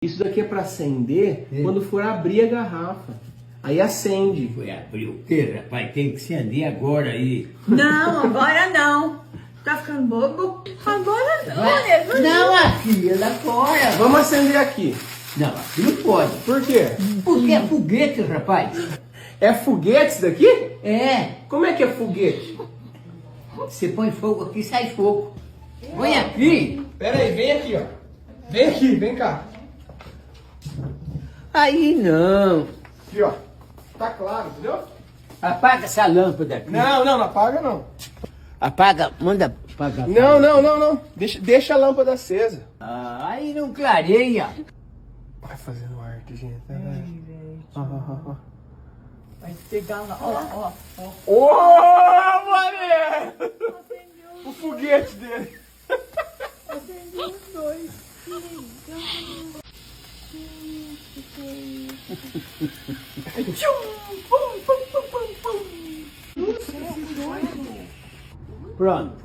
Isso daqui é para acender quando for abrir a garrafa. Aí acende. Foi abrir o quê, rapaz? Tem que acender agora aí. Não, agora não. Tá ficando bobo? Agora não, nego. Não, aqui, agora. Vamos acender aqui. Não, aqui não pode. Por quê? Porque é foguete, rapaz. É foguete isso daqui? É. Como é que é foguete? Você põe fogo aqui, sai fogo. Põe aqui. Pera aí, vem aqui, ó. Vem aqui, vem cá. Aí não. Aqui, ó. Tá claro, entendeu? Apaga essa lâmpada aqui. Não apaga não. Apaga, manda apagar. Não. Deixa a lâmpada acesa. Ah, aí não clareia. Vai fazendo arte, gente. Tá vendo? Vai pegar lá, ó. Ô, Maria! O foguete dele. Acendeu os dois. Pronto.